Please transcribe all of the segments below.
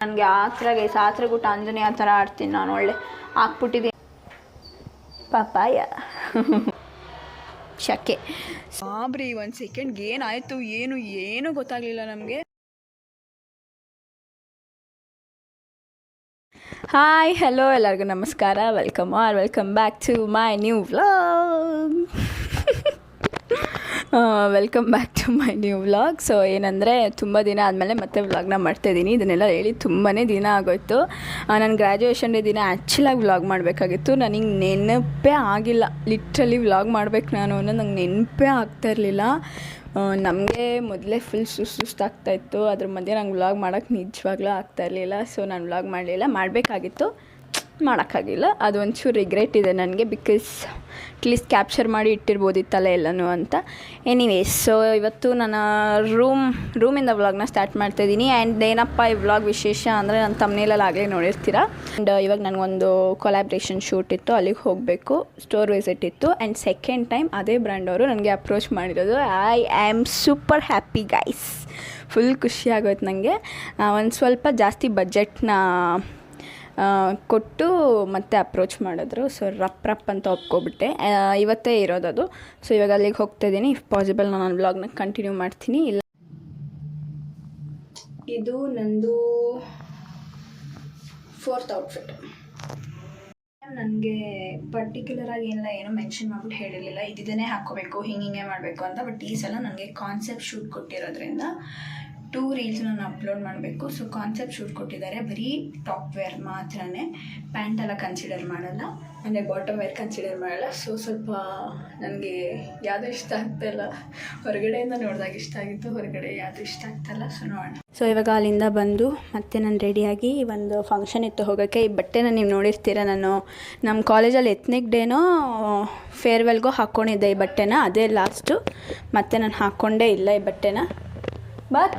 ನನಗೆ ಆತ್ರೆಗುಟ್ಟು ಆಂಜನೇಯ ಥರ ಆಡ್ತೀನಿ ನಾನು. ಒಳ್ಳೆ ಹಾಕ್ಬಿಟ್ಟಿದ್ದೀನಿ ಪಾಪಾಯ ಶಕೆ. ಸಾಬ್ರಿ 1 ಸೆಕೆಂಡ್ಗೆ ಏನಾಯಿತು ಏನು ಗೊತ್ತಾಗಲಿಲ್ಲ ನಮಗೆ. ಹಾಯ್ ಹಲೋ ಎಲ್ಲರಿಗೂ ನಮಸ್ಕಾರ. Welcome back to my new vlog. Welcome back to my new vlog. So ಏನಂದರೆ ತುಂಬ ದಿನ ಆದಮೇಲೆ ಮತ್ತೆ ವ್ಲಾಗ್ನ ಮಾಡ್ತಾಯಿದ್ದೀನಿ. ಇದನ್ನೆಲ್ಲ ಹೇಳಿ ತುಂಬಾ ದಿನ ಆಗೋಯ್ತು. ನನ್ನ ಗ್ರ್ಯಾಜುಯೇಷನ್ ಡೇ ದಿನ ಆ್ಯಕ್ಚುಲಾಗಿ ವ್ಲಾಗ್ ಮಾಡಬೇಕಾಗಿತ್ತು. ನನಗೆ ನೆನಪೇ ಆಗಿಲ್ಲ, ಲಿಟ್ರಲಿ ವ್ಲಾಗ್ ಮಾಡಬೇಕು ನಾನು ಅನ್ನೋದು ನಂಗೆ ನೆನಪೇ ಆಗ್ತಾಯಿರಲಿಲ್ಲ. ನಮಗೆ ಮೊದಲೇ ಫುಲ್ ಸುಸ್ತಾಗ್ತಾಯಿತ್ತು. ಅದ್ರ ಮಧ್ಯೆ ನಂಗೆ ವ್ಲಾಗ್ ಮಾಡೋಕ್ಕೆ ನಿಜವಾಗ್ಲೂ ಆಗ್ತಾಯಿರಲಿಲ್ಲ. ಸೊ ನಾನು ವ್ಲಾಗ್ ಮಾಡಲಿಲ್ಲ, ಮಾಡಬೇಕಾಗಿತ್ತು, ಮಾಡೋಕ್ಕಾಗಿಲ್ಲ. ಅದು ಒಂಚೂರು ರಿಗ್ರೆಟ್ ಇದೆ ನನಗೆ, ಬಿಕಾಸ್ ಅಟ್ಲೀಸ್ಟ್ ಕ್ಯಾಪ್ಚರ್ ಮಾಡಿ ಇಟ್ಟಿರ್ಬೋದಿತ್ತಲ್ಲ ಎಲ್ಲನೂ ಅಂತ. ಎನಿವೇಸ್, ಸೊ ಇವತ್ತು ನಾನು ರೂಮಿಂದ ವ್ಲಾಗ್ನ ಸ್ಟಾರ್ಟ್ ಮಾಡ್ತಾಯಿದ್ದೀನಿ. ಆ್ಯಂಡ್ ಏನಪ್ಪ ಈ ವ್ಲಾಗ್ ವಿಶೇಷ ಅಂದರೆ ನಾನು ತಮ್ನೇಲಲ್ಲಿ ಆಗಲೇ ನೋಡಿರ್ತೀರ. ಆ್ಯಂಡ್ ಇವಾಗ ನನಗೊಂದು ಕೊಲಾಬ್ರೇಷನ್ ಶೂಟ್ ಇತ್ತು, ಅಲ್ಲಿಗೆ ಹೋಗಬೇಕು, ಸ್ಟೋರ್ ವಿಸಿಟ್ ಇತ್ತು. ಆ್ಯಂಡ್ ಸೆಕೆಂಡ್ ಟೈಮ್ ಅದೇ ಬ್ರ್ಯಾಂಡ್ ಅವರು ನನಗೆ ಅಪ್ರೋಚ್ ಮಾಡಿರೋದು. I am super happy guys. Full ಖುಷಿ ಆಗೋಯ್ತು ನನಗೆ. ಒಂದು ಸ್ವಲ್ಪ ಜಾಸ್ತಿ ಬಜೆಟ್ನ ಕೊಟ್ಟು ಮತ್ತೆ ಅಪ್ರೋಚ್ ಮಾಡಿದ್ರು. ಸೊ ರಪ್ ಅಂತ ಒಪ್ಕೊಬಿಟ್ಟೆ. ಇವತ್ತೇ ಇರೋದದು. ಸೊ ಇವಾಗ ಅಲ್ಲಿಗೆ ಹೋಗ್ತಾಯಿದ್ದೀನಿ. ಇಫ್ ಪಾಸಿಬಲ್ ನಾನು ವ್ಲಾಗ್ನ ಕಂಟಿನ್ಯೂ ಮಾಡ್ತೀನಿ. ಇಲ್ಲ, ಇದು ನಂದು 4th ಔಟ್ಫಿಟ್. ನನಗೆ ಪರ್ಟಿಕ್ಯುಲರಾಗಿ ಏನೋ ಮೆನ್ಷನ್ ಮಾಡ್ಬಿಟ್ಟು ಹೇಳಿರಲಿಲ್ಲ ಇದನ್ನೇ ಹಾಕ್ಕೋಬೇಕು, ಹಿಂಗೆ ಮಾಡಬೇಕು ಅಂತ. ಬಟ್ ಈ ಸಲ ನನಗೆ ಕಾನ್ಸೆಪ್ಟ್ ಶೂಟ್ ಕೊಟ್ಟಿರೋದ್ರಿಂದ 2 ರೀಲ್ಸ್ ನಾನು ಅಪ್ಲೋಡ್ ಮಾಡಬೇಕು. ಸೊ ಕಾನ್ಸೆಪ್ಟ್ ಶೂಟ್ ಕೊಟ್ಟಿದ್ದಾರೆ. ಬರೀ ಟಾಪ್ ವೇರ್ ಮಾತ್ರನೇ, ಪ್ಯಾಂಟೆಲ್ಲ ಕನ್ಸಿಡರ್ ಮಾಡಲ್ಲ, ಅಂದರೆ ಬಾಟಮ್ ವೇರ್ ಕನ್ಸಿಡರ್ ಮಾಡಲ್ಲ. ಸೊ ಸ್ವಲ್ಪ ನನಗೆ ಯಾವುದೂ ಇಷ್ಟ ಆಗ್ತಾಯಿಲ್ಲ. ಹೊರಗಡೆಯಿಂದ ನೋಡಿದಾಗ ಇಷ್ಟ ಆಗಿತ್ತು, ಹೊರಗಡೆ ಯಾವುದೂ ಇಷ್ಟ ಆಗ್ತಾಯಿಲ್ಲ. ಸೊ ನೋಡೋಣ. ಸೊ ಇವಾಗ ಅಲ್ಲಿಂದ ಬಂದು ಮತ್ತೆ ನಾನು ರೆಡಿಯಾಗಿ ಒಂದು ಫಂಕ್ಷನ್ ಇತ್ತು ಹೋಗೋಕ್ಕೆ. ಈ ಬಟ್ಟೆನ ನೀವು ನೋಡಿರ್ತೀರ, ನಾನು ನಮ್ಮ ಕಾಲೇಜಲ್ಲಿ ಎತ್ನಿಕ್ ಡೇನೋ ಫೇರ್ವೆಲ್ಗೋ ಹಾಕ್ಕೊಂಡಿದ್ದೆ ಈ ಬಟ್ಟೆನ. ಅದೇ ಲಾಸ್ಟು, ಮತ್ತೆ ನಾನು ಹಾಕ್ಕೊಂಡೇ ಇಲ್ಲ ಈ ಬಟ್ಟೆನ.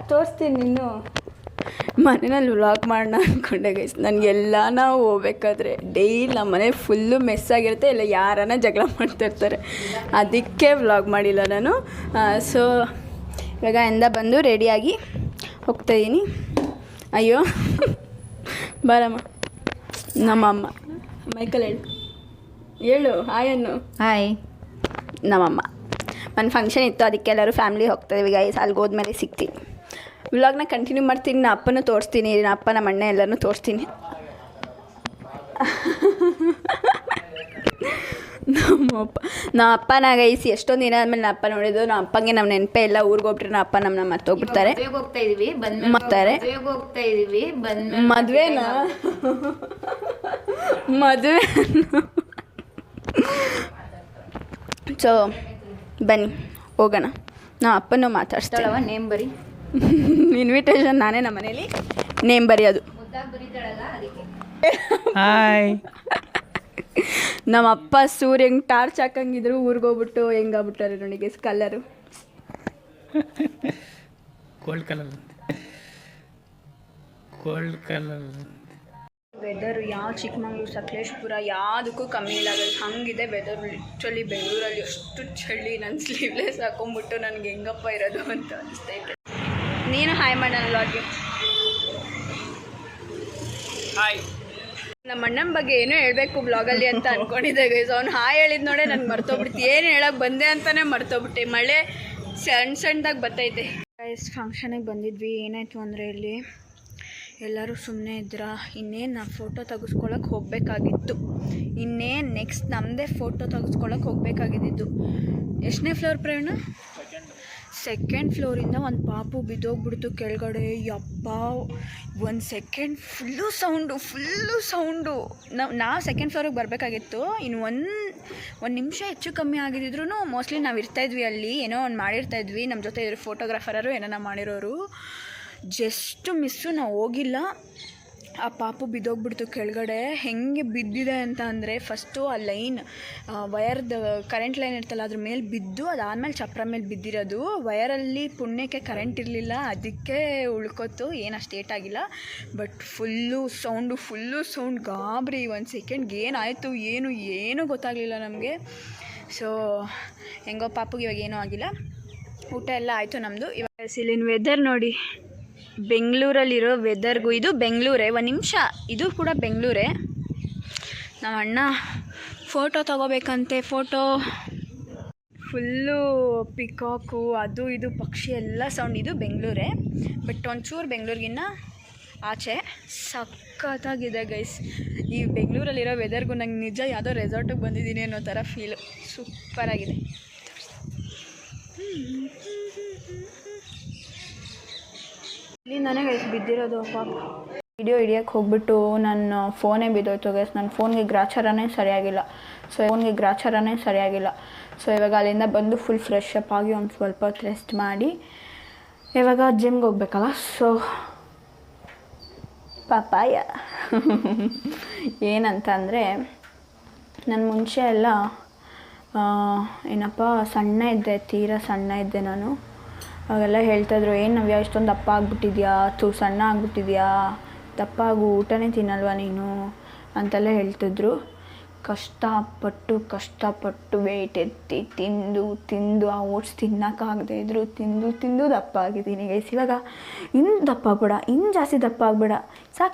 ತೋರಿಸ್ತೀನಿ. ನೀನು ಮನೆಯಲ್ಲಿ ವ್ಲಾಗ್ ಮಾಡೋಣ ಅಂದ್ಕೊಂಡೆ ಗೈಸ್. ನನಗೆಲ್ಲ ನಾವು ಹೋಗ್ಬೇಕಾದ್ರೆ ಡೈಲಿ ನಮ್ಮ ಮನೆ ಫುಲ್ಲು ಮೆಸ್ ಆಗಿರುತ್ತೆ, ಇಲ್ಲ ಯಾರನ್ನ ಜಗಳ ಮಾಡ್ತಾಯಿರ್ತಾರೆ, ಅದಕ್ಕೆ ವ್ಲಾಗ್ ಮಾಡಿಲ್ಲ ನಾನು. ಸೊ ಇವಾಗ ಎಂದ ಬಂದು ರೆಡಿಯಾಗಿ ಹೋಗ್ತಾಯಿದ್ದೀನಿ. ಅಯ್ಯೋ ಬಾರಮ್ಮ, ನಮ್ಮಮ್ಮ ಮೈಕಲ್ ಹೇಳು ಹಾಯನ್ನು. ಹಾಯ್. ನಮ್ಮಮ್ಮ ಒಂದು ಫಂಕ್ಷನ್ ಇತ್ತು, ಅದಕ್ಕೆ ಎಲ್ಲರೂ ಫ್ಯಾಮಿಲಿ ಹೋಗ್ತಾಯಿದ್ವಿ ಗೈಸ್. ಅಲ್ಲಿಗೆ ಹೋದ್ಮೇಲೆ ಸಿಗ್ತೀನಿ, ವ್ಲಾಗ್ನ ಕಂಟಿನ್ಯೂ ಮಾಡ್ತೀನಿ. ನಾನು ಅಪ್ಪನೂ ತೋರಿಸ್ತೀನಿ, ನಮ್ಮ ಅಣ್ಣ ಎಲ್ಲರೂ ತೋರಿಸ್ತೀನಿ. ನಮ್ಮ ಅಪ್ಪನ ಗೈಸಿ ಎಷ್ಟೊಂದು ದಿನ ಆದಮೇಲೆ ನಮ್ಮ ಅಪ್ಪ ನೋಡಿದ್ದು. ನಮ್ಮ ಅಪ್ಪಂಗೆ ನಮ್ಮ ನೆನಪೇ ಇಲ್ಲ. ಊರಿಗೆ ಹೋಗ್ಬಿಟ್ರೆ ನಮ್ಮ ಅಪ್ಪ ನಮ್ಮನ್ನ ಮರ್ತೋಗ್ಬಿಡ್ತಾರೆ. ಮದುವೆನಾ ಮದುವೆ. ಸೊ ಬನ್ನಿ ಹೋಗೋಣ. ನಾವು ಅಪ್ಪನೂ ಮಾತಾಡ್ಸ್ತಾಳೆ. ನೇಮ್ ಬರಿ ಇನ್ವಿಟೇಷನ್ ನಾನೇ ನಮ್ಮ ಮನೇಲಿ ನೇಮ್ ಬರೆಯೋದು. ಹಾಯ್. ನಮ್ಮ ಅಪ್ಪ ಸೂರ್ಯ ಹೆಂಗೆ ಟಾರ್ಚ್ ಹಾಕಂಗಿದ್ರು ಊರಿಗೆ ಹೋಗ್ಬಿಟ್ಟು ಹೆಂಗಾಗ್ಬಿಟ್ಟಾರೆ ನನಗೆ ಕಲರು. Gold colour weather. ಯಾವ ಚಿಕ್ಕಮಂಗ್ಳೂರು, ಸಕಲೇಶ್ಪುರ ಯಾವುದಕ್ಕೂ ಕಮ್ಮಿ ಇಲ್ಲ. ಹಂಗಿದೆ ವೆದರು. ಲಿಟ್ರಲಿ ಬೆಂಗಳೂರಲ್ಲಿ ಎಷ್ಟು ಚಳಿ. ನನ್ನ ಸ್ಲೀವ್ಲೆಸ್ ಹಾಕೊಂಡ್ಬಿಟ್ಟು ನನಗೆ ಹೆಂಗಪ್ಪ ಇರೋದು ಅಂತ ಅನಿಸ್ತೈತೆ. ನೀನು ಹಾಯ್ ಮಾಡೋಣ ವ್ಲಾಗ್ಗೆ. ಹಾಯ್. ನಮ್ಮ ಅಣ್ಣನ ಬಗ್ಗೆ ಏನೋ ಹೇಳಬೇಕು ಬ್ಲಾಗಲ್ಲಿ ಅಂತ ಅಂದ್ಕೊಂಡಿದ್ದೆ ಗೈಸ್. ಅವ್ನು ಹಾಯ್ ಹೇಳಿದ ನೋಡೇ ನನಗೆ ಮರ್ತೋಗ್ಬಿಡ್ತು. ಏನು ಹೇಳೋಕ್ಕೆ ಬಂದೆ ಅಂತಲೇ ಮರ್ತೋಗ್ಬಿಟ್ಟೆ. ಮಳೆ ಸಣ್ಣದಾಗಿ ಬರ್ತೈತೆ ಗೈಸ್. ಫಂಕ್ಷನಿಗೆ ಬಂದಿದ್ವಿ. ಏನಾಯಿತು ಅಂದರೆ ಇಲ್ಲಿ ಎಲ್ಲರೂ ಸುಮ್ಮನೆ ಇದ್ರ. ಇನ್ನೇನು ನಾವು ಫೋಟೋ ತೆಗೆಸ್ಕೊಳಕ್ಕೆ ಹೋಗಬೇಕಾಗಿತ್ತು. ನೆಕ್ಸ್ಟ್ ನಮ್ಮದೇ ಫೋಟೋ ತೆಗೆಸ್ಕೊಳಕ್ಕೆ ಹೋಗಬೇಕಾಗಿದ್ದು. ಎಷ್ಟನೇ ಫ್ಲೋರ್ ಪ್ರಯಾಣ? 2nd ಫ್ಲೋರಿಂದ ಒಂದು ಪಾಪು ಬಿದ್ದೋಗ್ಬಿಡ್ತು ಕೆಳಗಡೆ. ಯಪ್ಪ, 1 ಸೆಕೆಂಡ್ ಫುಲ್ಲು ಸೌಂಡು. ನಾವು 2nd ಫ್ಲೋರಿಗೆ ಬರಬೇಕಾಗಿತ್ತು. ಇನ್ನು ಒಂದು ನಿಮಿಷ ಹೆಚ್ಚು ಕಮ್ಮಿ ಆಗಿದ್ರು ಮೋಸ್ಟ್ಲಿ ನಾವು ಇರ್ತಾಯಿದ್ವಿ ಅಲ್ಲಿ. ಏನೋ ಒಂದು ಮಾಡಿರ್ತಾಯಿದ್ವಿ. ನಮ್ಮ ಜೊತೆ ಇರೋ ಫೋಟೋಗ್ರಾಫರರು ಏನೋ ಮಾಡಿರೋರು. ಜಸ್ಟ್ ಮಿಸ್ಸು, ನಾವು ಹೋಗಿಲ್ಲ. ಆ ಪಾಪು ಬಿದ್ದೋಗ್ಬಿಡ್ತು ಕೆಳಗಡೆ. ಹೆಂಗೆ ಬಿದ್ದಿದೆ ಅಂತ ಅಂದರೆ, ಫಸ್ಟು ಆ ಲೈನ್ ವಯರ್ದು ಕರೆಂಟ್ ಲೈನ್ ಇರ್ತಲ್ಲ ಅದ್ರ ಮೇಲೆ ಬಿದ್ದು, ಅದಾದಮೇಲೆ ಚಪ್ರ ಮೇಲೆ ಬಿದ್ದಿರೋದು. ವಯರಲ್ಲಿ ಪುಣ್ಯಕ್ಕೆ ಕರೆಂಟ್ ಇರಲಿಲ್ಲ, ಅದಕ್ಕೆ ಉಳ್ಕೊತು. ಏನು ಅಷ್ಟು ಏಟಾಗಿಲ್ಲ. ಬಟ್ ಫುಲ್ಲು ಸೌಂಡ್ ಗಾಬರಿ. 1 ಸೆಕೆಂಡ್ಗೆ ಏನಾಯಿತು ಏನು ಗೊತ್ತಾಗಲಿಲ್ಲ ನಮಗೆ. ಸೊ ಹೆಂಗೋ ಪಾಪುಗೆ ಇವಾಗ ಏನೂ ಆಗಿಲ್ಲ. ಊಟ ಎಲ್ಲ ಆಯಿತು ನಮ್ಮದು. ಇವಾಗ ಇಲ್ಲಿನ ವೆದರ್ ನೋಡಿ, ಬೆಂಗಳೂರಲ್ಲಿರೋ ವೆದರ್ಗೂ ಇದು ಬೆಂಗಳೂರೇ. ಒಂದು ನಿಮಿಷ, ಇದು ಕೂಡ ಬೆಂಗಳೂರೇ. ನಮ್ಮ ಅಣ್ಣ ಫೋಟೋ ತೊಗೋಬೇಕಂತೆ. ಫೋಟೋ ಫುಲ್ಲು ಪಿಕಾಕು ಅದು ಇದು ಪಕ್ಷಿ ಎಲ್ಲ ಸೌಂಡ್. ಇದು ಬೆಂಗಳೂರೇ, ಬಟ್ ಒಂಚೂರು ಬೆಂಗಳೂರಿಗಿನ್ನ ಆಚೆ. ಸಖತ್ತಾಗಿದೆ ಗೈಸ್. ಈ ಬೆಂಗಳೂರಲ್ಲಿರೋ ವೆದರ್ಗೂ ನಂಗೆ ನಿಜ ಯಾವುದೋ ರೆಸಾರ್ಟಿಗೆ ಬಂದಿದ್ದೀನಿ ಅನ್ನೋ ಥರ ಫೀಲು. ಸೂಪರಾಗಿದೆ. ಇಲ್ಲಿಂದಾನೇ ಗೈಸ್ ಬಿದ್ದಿರೋದು. ಪಾಪ ವಿಡಿಯೋ ಹಿಡಿಯೋಕ್ಕೆ ಹೋಗ್ಬಿಟ್ಟು ನನ್ನ ಫೋನೇ ಬಿದ್ದೋಯ್ತು ಗೈಸ್. ನನ್ನ ಫೋನ್ಗೆ ಗ್ರಾಚಾರನೇ ಸರಿಯಾಗಿಲ್ಲ. ಸೊ ಇವಾಗ ಅಲ್ಲಿಂದ ಬಂದು ಫುಲ್ ಫ್ರೆಶ್ ಅಪ್ ಆಗಿ ಒಂದು ಸ್ವಲ್ಪ ಹೊತ್ತು ರೆಸ್ಟ್ ಮಾಡಿ ಇವಾಗ ಜಿಮ್ಗೆ ಹೋಗ್ಬೇಕಲ್ಲ. ಸೊ ಪಾಪಾಯ ಏನಂತ ಅಂದರೆ, ನಾನು ಮುಂಚೆ ಎಲ್ಲ ಏನಪ್ಪ ತೀರಾ ಸಣ್ಣ ಇದ್ದೆ ನಾನು. ಅವಾಗೆಲ್ಲ ಹೇಳ್ತಾಯಿದ್ರು, ಏನು ನವ್ಯ ಇಷ್ಟೊಂದು ದಪ್ಪ ಆಗ್ಬಿಟ್ಟಿದ್ಯಾ, ಸಣ್ಣ ಆಗ್ಬಿಟ್ಟಿದ್ಯಾ, ದಪ್ಪ ಆಗು, ಊಟನೇ ತಿನ್ನಲ್ವ ನೀನು ಅಂತೆಲ್ಲ ಹೇಳ್ತಿದ್ರು. ಕಷ್ಟಪಟ್ಟು ವೆಯ್ಟ್ ಎತ್ತಿ ತಿಂದು ಆ ಓಟ್ಸ್ ತಿನ್ನೋಕ್ಕಾಗದೇ ಇದ್ರು ತಿಂದು ದಪ್ಪ ಆಗಿದ್ದೀನಿ ಗೈಸ್. ಇವಾಗ ಇನ್ನು ದಪ್ಪ ಆಗ್ಬೇಡ, ಇನ್ನು ಜಾಸ್ತಿ ದಪ್ಪ ಆಗಬೇಡ,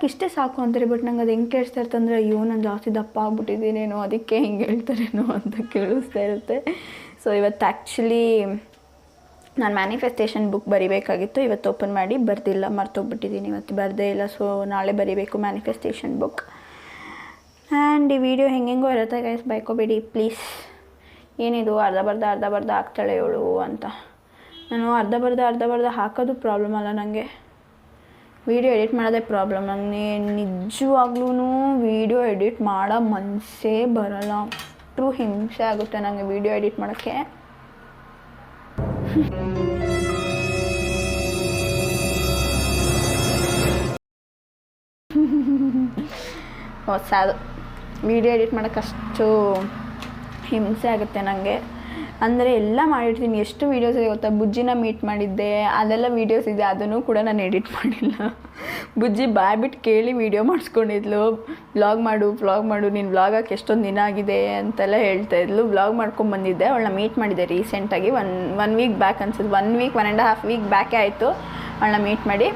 ಇಷ್ಟೇ ಸಾಕು ಅಂತಾರೆ. ಬಟ್ ನಂಗೆ ಅದು ಹೆಂಗೆ ಕೇಳಿಸ್ತಾ ಇರ್ತಂದರೆ, ಅಯ್ಯೋ ನಾನು ಜಾಸ್ತಿ ದಪ್ಪ ಆಗ್ಬಿಟ್ಟಿದ್ದೀನೇನೋ, ಅದಕ್ಕೆ ಹಿಂಗೆ ಹೇಳ್ತಾರೇನೋ ಅಂತ ಕೇಳಿಸ್ತಾ ಇರುತ್ತೆ. ಸೊ ಇವತ್ತು ಆ್ಯಕ್ಚುಲಿ ನಾನು ಮ್ಯಾನಿಫೆಸ್ಟೇಷನ್ ಬುಕ್ ಬರಿಬೇಕಾಗಿತ್ತು. ಇವತ್ತು ಓಪನ್ ಮಾಡಿ ಬರ್ದಿಲ್ಲ, ಮರ್ತೋಗ್ಬಿಟ್ಟಿದ್ದೀನಿ. ಇವತ್ತು ಬರದೇ ಇಲ್ಲ. ಸೊ ನಾಳೆ ಬರಿಬೇಕು ಮ್ಯಾನಿಫೆಸ್ಟೇಷನ್ ಬುಕ್. ಆ್ಯಂಡ್ ಈ ವಿಡಿಯೋ ಹೆಂಗೆಂಗೋ ಇರುತ್ತೆ ಗೈಸ್, ಬೈಕೋಬೇಡಿ ಪ್ಲೀಸ್. ಏನಿದು ಅರ್ಧ ಬರ್ಧ ಆಗ್ತಾಳೆ ಇವಳು ಅಂತ. ನಾನು ಅರ್ಧ ಬರ್ಧ ಹಾಕೋದು ಪ್ರಾಬ್ಲಮ್ ಅಲ್ಲ, ನನಗೆ ವೀಡಿಯೋ ಎಡಿಟ್ ಮಾಡೋದೇ ಪ್ರಾಬ್ಲಮ್. ನನಗೆ ನಿಜವಾಗ್ಲೂ ವೀಡಿಯೋ ಎಡಿಟ್ ಮಾಡೋ ಮನಸ್ಸೇ ಬರೋಲ್ಲ. ಅಷ್ಟು ಹಿಂಸೆ ಆಗುತ್ತೆ ನನಗೆ ವೀಡಿಯೋ ಎಡಿಟ್ ಮಾಡೋಕ್ಕೆ. ಹೊಸದು ವೀಡಿಯೋ ಎಡಿಟ್ ಮಾಡೋಕ್ಕಷ್ಟು ಹಿಂಸೆ ಆಗುತ್ತೆ ನನಗೆ. ಅಂದರೆ ಎಲ್ಲ ಮಾಡಿರ್ತೀನಿ. ಎಷ್ಟು ವೀಡಿಯೋಸ್ ಇದೆ ಗೊತ್ತಾ? ಬುಜ್ಜಿನ ಮೀಟ್ ಮಾಡಿದ್ದೆ, ಅದೆಲ್ಲ ವೀಡಿಯೋಸ್ ಇದೆ, ಅದನ್ನು ಕೂಡ ನಾನು ಎಡಿಟ್ ಮಾಡಿಲ್ಲ. ಬುಜ್ಜಿ ಬಾಯ್ಬಿಟ್ಟು ಕೇಳಿ ವೀಡಿಯೋ ಮಾಡಿಸ್ಕೊಂಡಿದ್ಲು. ವ್ಲಾಗ್ ಮಾಡು ನೀನು ವ್ಲಾಗ್ ಹಾಕಿ ಎಷ್ಟೊಂದು ದಿನ ಆಗಿದೆ ಅಂತೆಲ್ಲ ಹೇಳ್ತಾಯಿದ್ಲು. ವ್ಲಾಗ್ ಮಾಡ್ಕೊಂಬಂದಿದ್ದೆ. ಅವಳನ್ನ ಮೀಟ್ ಮಾಡಿದ್ದೆ ರೀಸೆಂಟಾಗಿ, ಒನ್ ವೀಕ್ ಬ್ಯಾಕ್ ಅನ್ಸುತ್ತೆ. 1.5 ವೀಕ್ ಬ್ಯಾಕೇ ಆಯಿತು ಅವಳನ್ನ ಮೀಟ್ ಮಾಡಿ.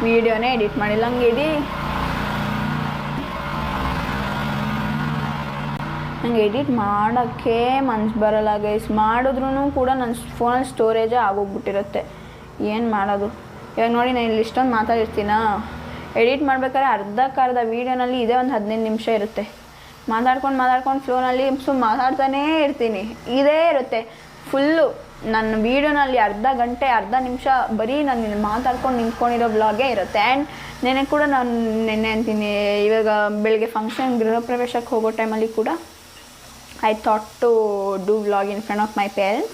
ವೀಡಿಯೋನೇ ಎಡಿಟ್ ಮಾಡಿಲ್ಲ. ನಂಗೆ ಎಡಿಟ್ ಮಾಡೋಕ್ಕೆ ಮನ್ಸು ಬರೋಲ್ಲ ಗೈಸ್. ಮಾಡಿದ್ರೂ ಕೂಡ ನನ್ನ ಫೋನಲ್ಲಿ ಸ್ಟೋರೇಜೇ ಆಗೋಗ್ಬಿಟ್ಟಿರುತ್ತೆ. ಏನು ಮಾಡೋದು? ಇವಾಗ ನೋಡಿ, ನಾನು ಇಲ್ಲಿ ಇಷ್ಟೊಂದು ಮಾತಾಡಿರ್ತೀನ. ಎಡಿಟ್ ಮಾಡ್ಬೇಕಾದ್ರೆ ಅರ್ಧ ವೀಡಿಯೋನಲ್ಲಿ ಇದೇ ಒಂದು 15 ನಿಮಿಷ ಇರುತ್ತೆ. ಮಾತಾಡ್ಕೊಂಡು ಫ್ಲೋನಲ್ಲಿ ಮಾತಾಡ್ತಾನೇ ಇರ್ತೀನಿ. ಇದೇ ಇರುತ್ತೆ ಫುಲ್ಲು. ನನ್ನ ವೀಡಿಯೋನಲ್ಲಿ ಅರ್ಧ ಗಂಟೆ 10 ನಿಮಿಷ ಬರೀ ನಾನು ಮಾತಾಡ್ಕೊಂಡು ನಿಂತ್ಕೊಂಡಿರೋ ವ್ಲಾಗೇ ಇರುತ್ತೆ. ಆ್ಯಂಡ್ ನೆನೆ ಕೂಡ ನಾನು ಅಂತೀನಿ, ಇವಾಗ ಬೆಳಗ್ಗೆ ಫಂಕ್ಷನ್ ಗೃಹ ಪ್ರವೇಶಕ್ಕೆ ಹೋಗೋ ಟೈಮಲ್ಲಿ ಕೂಡ I thought to do vlog in front of my parents.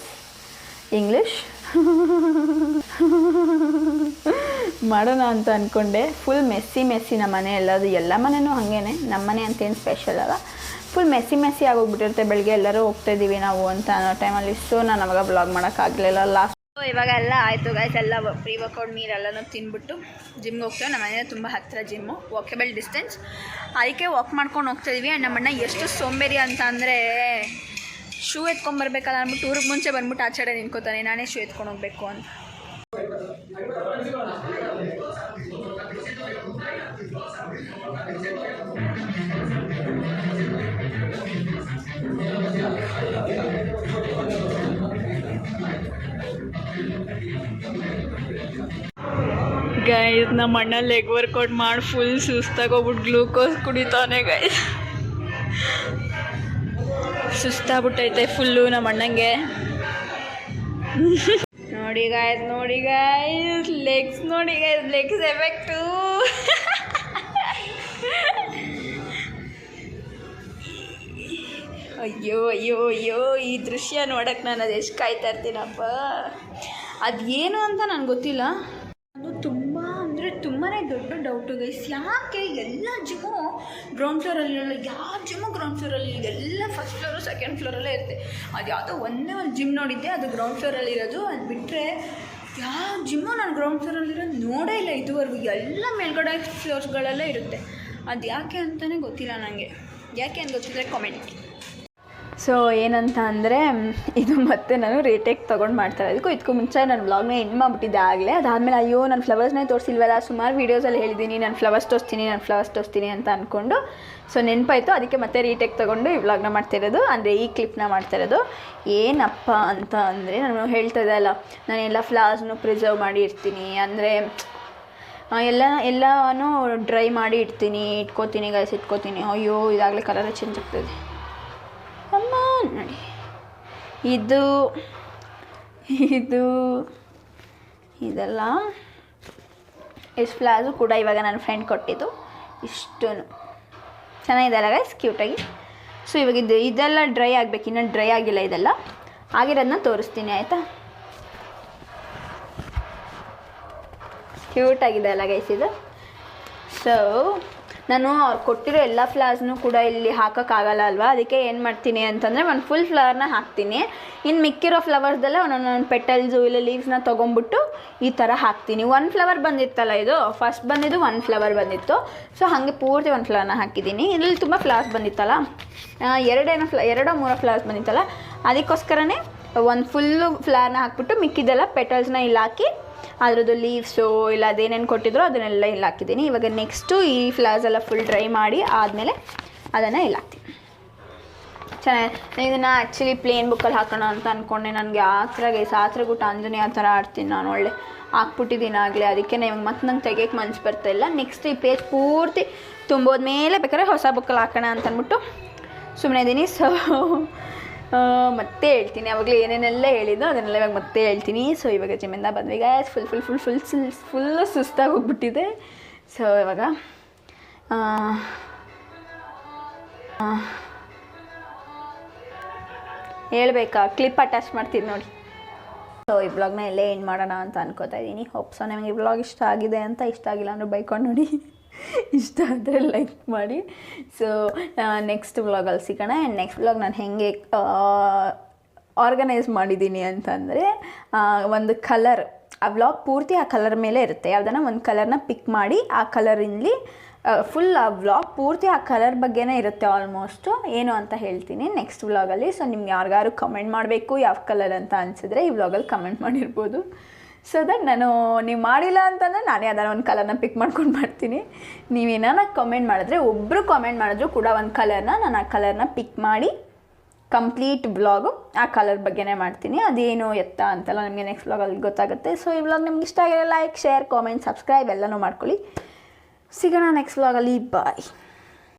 English ಮಾಡೋಣ ಅಂತ ಅಂದ್ಕೊಂಡೆ. ಫುಲ್ ಮೆಸ್ಸಿ ನಮ್ಮ ಮನೆ ಎಲ್ಲ ಮನೆಯೂ ಹಾಗೇನೆ. ನಮ್ಮ ಮನೆ ಅಂತೇನು ಸ್ಪೆಷಲ್ ಅಲ್ಲ, ಫುಲ್ ಮೆಸ್ಸಿ ಆಗೋಗ್ಬಿಟ್ಟಿರುತ್ತೆ. ಬೆಳಗ್ಗೆ ಎಲ್ಲರೂ ಹೋಗ್ತಾಯಿದ್ದೀವಿ ನಾವು ಅಂತ ಅನ್ನೋ ಟೈಮಲ್ಲಿ. ಸೊ ನಾನು ಅವಾಗ ವ್ಲಾಗ್ ಮಾಡೋಕ್ಕಾಗಲಿಲ್ಲ ಲಾಸ್ಟ್. ಇವಾಗ ಎಲ್ಲ ಆಯಿತು ಗೈಸ್. ಎಲ್ಲ ಪ್ರೀ ವರ್ಕೌಟ್ ನೀರೆಲ್ಲನೂ ತಿಂದ್ಬಿಟ್ಟು ಜಿಮ್ಗೆ ಹೋಗ್ತೇವೆ. ನಮ್ಮ ಮನೆ ತುಂಬ ಹತ್ತಿರ ಜಿಮ್ಮು, ವಾಕೇಬಲ್ ಡಿಸ್ಟೆನ್ಸ್. ಅದಕ್ಕೆ ವಾಕ್ ಮಾಡ್ಕೊಂಡು ಹೋಗ್ತಾಯಿದ್ವಿ. ಆ್ಯಂಡ್ ನಮ್ಮಣ್ಣ ಎಷ್ಟು ಸೋಂಬೇರಿ ಅಂತ ಅಂದರೆ, ಶೂ ಎತ್ಕೊಂಬರ್ಬೇಕಲ್ಲ ಅಂದ್ಬಿಟ್ಟು ಊರಿಗೆ ಮುಂಚೆ ಬಂದ್ಬಿಟ್ಟು ಆಚೆಡೆ ನಿಂತ್ಕೋತಾನೆ, ನಾನೇ ಶೂ ಎತ್ಕೊಂಡು ಹೋಗ್ಬೇಕು ಅಂತ. ಗೈಸ್ ನಮ್ಮ ಅಣ್ಣ ಲೆಗ್ ವರ್ಕೌಟ್ ಮಾಡಿ ಫುಲ್ ಸುಸ್ತಾಗೋಗ್ಬಿಟ್ಟು ಗ್ಲೂಕೋಸ್ ಕುಡಿತಾನೆ ಗೈಸ್. ಸುಸ್ತಾಗ್ಬಿಟ್ಟೈತೆ ಫುಲ್ಲು ನಮ್ಮ ಅಣ್ಣಂಗೆ. ನೋಡಿ ಗೈಸ್ ಲೆಗ್ಸ್ ನೋಡಿ ಗೈಸ್, ಲೆಗ್ಸ್ ಎಫೆಕ್ಟು. ಅಯ್ಯೋ ಈ ದೃಶ್ಯ ನೋಡೋಕ್ಕೆ ನಾನು ಅದು ಎಷ್ಟು ಕಾಯ್ತಾ ಇರ್ತೀನಪ್ಪ. ಅದೇನು ಅಂತ ನನಗೆ ಗೊತ್ತಿಲ್ಲ. ಅದು ತುಂಬಾ ದೊಡ್ಡ ಡೌಟು ಗೈಸ್. ಯಾಕೆ ಎಲ್ಲ ಜಿಮ್ಮು ಗ್ರೌಂಡ್ ಫ್ಲೋರಲ್ಲಿರಲ್ಲ, ಯಾವ ಜಿಮ್ಮು ಗ್ರೌಂಡ್ ಫ್ಲೋರಲ್ಲಿ, ಎಲ್ಲ ಫಸ್ಟ್ ಫ್ಲೋರು ಸೆಕೆಂಡ್ ಫ್ಲೋರಲ್ಲೇ ಇರುತ್ತೆ. ಅದು ಯಾವುದೋ ಒಂದೇ ಒಂದು ಜಿಮ್ ನೋಡಿದ್ದೆ, ಅದು ಗ್ರೌಂಡ್ ಫ್ಲೋರಲ್ಲಿರೋದು. ಅದು ಬಿಟ್ಟರೆ ಯಾವ ಜಿಮ್ಮು ನಾನು ಗ್ರೌಂಡ್ ಫ್ಲೋರಲ್ಲಿರೋದು ನೋಡೇ ಇಲ್ಲ ಇದುವರೆಗೂ. ಎಲ್ಲ ಮೇಲ್ಗಡೆ ಫ್ಲೋರ್ಸ್ಗಳಲ್ಲೇ ಇರುತ್ತೆ. ಅದು ಯಾಕೆ ಅಂತಲೇ ಗೊತ್ತಿಲ್ಲ ನನಗೆ. ಯಾಕೆ ಅಂತ ಗೊತ್ತಿದ್ರೆ ಕಾಮೆಂಟ್. ಸೊ ಏನಂತ ಅಂದರೆ ಇದು ಮತ್ತೆ ನಾನು ರೀಟೇಕ್ ತೊಗೊಂಡು ಮಾಡ್ತಾರೆ ಇದಕ್ಕೂ ಮುಂಚೆ ನಾನು ವ್ಲಾಗ್ನ ಎಂಡ್ ಮಾಡಿಬಿಟ್ಟಿದ್ದೆ ಆಗಲೇ. ಅದಾದಮೇಲೆ ಅಯ್ಯೋ ನಾನು ಫ್ಲವರ್ಸ್ನೇ ತೋರಿಸಿಲ್ವಲ್ಲ, ಸುಮಾರು ವೀಡಿಯೋಸಲ್ಲಿ ಹೇಳಿದ್ದೀನಿ ನಾನು ಫ್ಲವರ್ಸ್ ತೋರಿಸ್ತೀನಿ ಅಂತ ಅಂದ್ಕೊಂಡು ಸೊ ನೆನಪಾಯಿತು. ಅದಕ್ಕೆ ಮತ್ತೆ ರೀಟೇಕ್ ತೊಗೊಂಡು ಈ ವ್ಲಾಗ್ನ ಮಾಡ್ತಿರೋದು, ಅಂದರೆ ಈ ಕ್ಲಿಪ್ನ ಮಾಡ್ತಿರೋದು. ಏನಪ್ಪ ಅಂತ ಅಂದರೆ ನಾನು ಹೇಳ್ತಾ ಇದ್ದೆ ಅಲ್ಲ, ನಾನು ಎಲ್ಲ ಫ್ಲವರ್ಸ್ನು ಪ್ರಿಸರ್ವ್ ಮಾಡಿ ಇರ್ತೀನಿ, ಅಂದರೆ ಎಲ್ಲನೂ ಡ್ರೈ ಮಾಡಿ ಇಟ್ಕೋತೀನಿ ಗೈಸ್. ಅಯ್ಯೋ ಇದಾಗಲೇ ಕಲರೇ ಚೇಂಜ್ ಆಗ್ತದೆ ಅಮ್ಮ ನೋಡಿ. ಇದೆಲ್ಲ ಎಷ್ಟು ಫ್ಲವರ್ಸು ಕೂಡ ಇವಾಗ ನನ್ನ ಫ್ರೆಂಡ್ ಕೊಟ್ಟಿದ್ದು ಇಷ್ಟೂ ಚೆನ್ನಾಗಿದೆ ಅಲ್ಲ ಗೈಸ್, ಕ್ಯೂಟಾಗಿ. ಸೊ ಇವಾಗ ಇದೆಲ್ಲ ಡ್ರೈ ಆಗಬೇಕು, ಇನ್ನೂ ಡ್ರೈ ಆಗಿಲ್ಲ. ಇದೆಲ್ಲ ಆಗಿರೋದನ್ನ ತೋರಿಸ್ತೀನಿ ಆಯಿತಾ. ಕ್ಯೂಟಾಗಿದೆ ಅಲ್ಲ ಗೈಸ್ ಇದು. ಸೊ ನಾನು ಅವ್ರು ಕೊಟ್ಟಿರೋ ಎಲ್ಲ ಫ್ಲವರ್ಸ್ನೂ ಕೂಡ ಇಲ್ಲಿ ಹಾಕೋಕ್ಕಾಗಲ್ಲ ಅಲ್ವಾ, ಅದಕ್ಕೆ ಏನು ಮಾಡ್ತೀನಿ ಅಂತಂದರೆ ಒಂದು ಫುಲ್ ಫ್ಲವರ್ನ ಹಾಕ್ತೀನಿ. ಇನ್ನು ಮಿಕ್ಕಿರೋ ಫ್ಲವರ್ಸ್ದೆಲ್ಲ ಒಂದೊಂದು ಪೆಟಲ್ಸು ಇಲ್ಲ ಲೀವ್ಸ್ನ ತೊಗೊಂಬಿಟ್ಟು ಈ ಥರ ಹಾಕ್ತೀನಿ. 1 ಫ್ಲವರ್ ಬಂದಿತ್ತಲ್ಲ, ಇದು ಫಸ್ಟ್ ಬಂದಿದ್ದು 1 ಫ್ಲವರ್ ಬಂದಿತ್ತು. ಸೊ ಹಾಗೆ ಪೂರ್ತಿ 1 ಫ್ಲವರ್ನ ಹಾಕಿದ್ದೀನಿ. ಇಲ್ಲಿ ತುಂಬ ಫ್ಲವರ್ಸ್ ಬಂದಿತ್ತಲ್ಲ, 2-3 ಫ್ಲವರ್ಸ್ ಬಂದಿತ್ತಲ್ಲ, ಅದಕ್ಕೋಸ್ಕರನೇ ಒಂದು ಫುಲ್ಲು ಫ್ಲವರ್ನ ಹಾಕ್ಬಿಟ್ಟು ಮಿಕ್ಕಿದ್ದೆಲ್ಲ ಪೆಟಲ್ಸ್ನ ಇಲ್ಲಿ ಹಾಕಿ ಅದ್ರದ್ದು ಲೀವ್ಸು ಇಲ್ಲ ಅದೇನೇನು ಕೊಟ್ಟಿದ್ರು ಅದನ್ನೆಲ್ಲ ಇಲ್ಲಿ ಹಾಕಿದ್ದೀನಿ. ಇವಾಗ ನೆಕ್ಸ್ಟು ಈ ಫ್ಲವರ್ಸ್ ಎಲ್ಲ ಫುಲ್ ಡ್ರೈ ಮಾಡಿ ಆದಮೇಲೆ ಅದನ್ನು ಇಲ್ಲಿ ಹಾಕ್ತೀನಿ. ಚೆನ್ನಾಗಿ ಇದನ್ನು ಆ್ಯಕ್ಚುಲಿ ಪ್ಲೇನ್ ಬುಕ್ಕಲ್ಲಿ ಹಾಕೋಣ ಅಂತ ಅಂದ್ಕೊಂಡೆ. ನನಗೆ ಆಸರಾಗುಟ್ಟು ಆಂಜನೇಯ ಆ ಥರ ಆಡ್ತೀನಿ ನಾನು, ಒಳ್ಳೆ ಹಾಕ್ಬಿಟ್ಟಿದ್ದೀನಿ ಆಗಲೇ. ಅದಕ್ಕೆ ಇವಾಗ ಮತ್ತೆ ನಂಗೆ ತೆಗಿಯೋಕ್ಕೆ ಮನಸ್ಸು ಬರ್ತಾಯಿಲ್ಲ. ನೆಕ್ಸ್ಟ್ ಈ ಪೇಜ್ ಪೂರ್ತಿ ತುಂಬೋದ್ಮೇಲೆ ಬೇಕಾದ್ರೆ ಹೊಸ ಬುಕ್ಕಲ್ಲಿ ಹಾಕೋಣ ಅಂತ ಅಂದ್ಬಿಟ್ಟು ಸುಮ್ಮನೆ ಇದ್ದೀನಿ. ಸೊ ಮತ್ತೆ ಹೇಳ್ತೀನಿ, ಅವಾಗಲೇ ಏನೇನೆಲ್ಲ ಹೇಳಿದ್ದು ಅದನ್ನೆಲ್ಲ ಇವಾಗ ಮತ್ತೆ ಹೇಳ್ತೀನಿ. ಸೊ ಇವಾಗ ಜಿಮ್ಮಿಂದ ಬಂದ್ವಿ ಗ್ಯಾಸ್, ಫುಲ್ಲು ಸುಸ್ತಾಗಿ ಹೋಗ್ಬಿಟ್ಟಿದೆ. ಸೊ ಇವಾಗ ಹೇಳ್ಬೇಕಾ, ಕ್ಲಿಪ್ ಅಟ್ಯಾಚ್ ಮಾಡ್ತೀನಿ ನೋಡಿ. ಸೊ ಈ ವ್ಲಾಗ್ನ ಎಲ್ಲೇ ಎಂಡ್ ಮಾಡೋಣ ಅಂತ ಅನ್ಕೋತಾ ಇದ್ದೀನಿ. ಹೋಪ್ಸೋ ನಿಮಗೆ ಈ ವ್ಲಾಗ್ ಇಷ್ಟ ಆಗಿದೆ ಅಂತ. ಇಷ್ಟ ಆಗಿಲ್ಲ ಅಂದರೆ ಬೈಕೊಂಡು ನೋಡಿ, ಇಷ್ಟ ಆದರೆ ಲೈಕ್ ಮಾಡಿ. ಸೊ ನೆಕ್ಸ್ಟ್ ವ್ಲಾಗಲ್ಲಿ ಸಿಗೋಣ. ಆ್ಯಂಡ್ ನೆಕ್ಸ್ಟ್ ವ್ಲಾಗ್ ನಾನು ಹೇಗೆ ಆರ್ಗನೈಸ್ ಮಾಡಿದ್ದೀನಿ ಅಂತಂದರೆ, ಒಂದು ಕಲರ್, ಆ ವ್ಲಾಗ್ ಪೂರ್ತಿ ಆ ಕಲರ್ ಮೇಲೆ ಇರುತ್ತೆ. ಯಾವುದನ್ನ ಒಂದು ಕಲರ್ನ ಪಿಕ್ ಮಾಡಿ ಆ ಕಲರಲ್ಲಿ ಫುಲ್ ಆ ವ್ಲಾಗ್ ಪೂರ್ತಿ ಆ ಕಲರ್ ಬಗ್ಗೆನೇ ಇರುತ್ತೆ ಆಲ್ಮೋಸ್ಟು. ಏನು ಅಂತ ಹೇಳ್ತೀನಿ ನೆಕ್ಸ್ಟ್ ವ್ಲಾಗಲ್ಲಿ. ಸೊ ನಿಮ್ಗೆ ಯಾರಿಗಾರು ಕಮೆಂಟ್ ಮಾಡಬೇಕು ಯಾವ ಕಲರ್ ಅಂತ ಅನಿಸಿದ್ರೆ ಈ ವ್ಲಾಗಲ್ಲಿ ಕಮೆಂಟ್ ಮಾಡಿರ್ಬೋದು. ಸೊ ದಟ್ ನೀವು ಮಾಡಿಲ್ಲ ಅಂತಂದರೆ ನಾನೇ ಯಾವ್ದಾರು ಒಂದು ಕಲರ್ನ ಪಿಕ್ ಮಾಡ್ಕೊಂಡು ಮಾಡ್ತೀನಿ. ನೀವೇನಾನ ಕಮೆಂಟ್ ಮಾಡಿದ್ರೆ, ಒಬ್ಬರು ಕಮೆಂಟ್ ಮಾಡಿದ್ರು ಕೂಡ ಒಂದು ಕಲರ್ನ, ನಾನು ಆ ಕಲರ್ನ ಪಿಕ್ ಮಾಡಿ ಕಂಪ್ಲೀಟ್ ವ್ಲಾಗು ಆ ಕಲರ್ ಬಗ್ಗೆನೇ ಮಾಡ್ತೀನಿ. ಅದೇನು ಎತ್ತ ಅಂತೆಲ್ಲ ನಿಮಗೆ ನೆಕ್ಸ್ಟ್ ವ್ಲಾಗಲ್ಲಿ ಗೊತ್ತಾಗುತ್ತೆ. ಸೊ ಈ ವ್ಲಾಗ್ ನಿಮ್ಗೆ ಇಷ್ಟ ಆಗಿರೋ ಲೈಕ್, ಶೇರ್, ಕಾಮೆಂಟ್, ಸಬ್ಸ್ಕ್ರೈಬ್ ಎಲ್ಲನೂ ಮಾಡ್ಕೊಳ್ಳಿ. ಸಿಗೋಣ ನೆಕ್ಸ್ಟ್ ವ್ಲಾಗಲ್ಲಿ. ಬಾಯ್.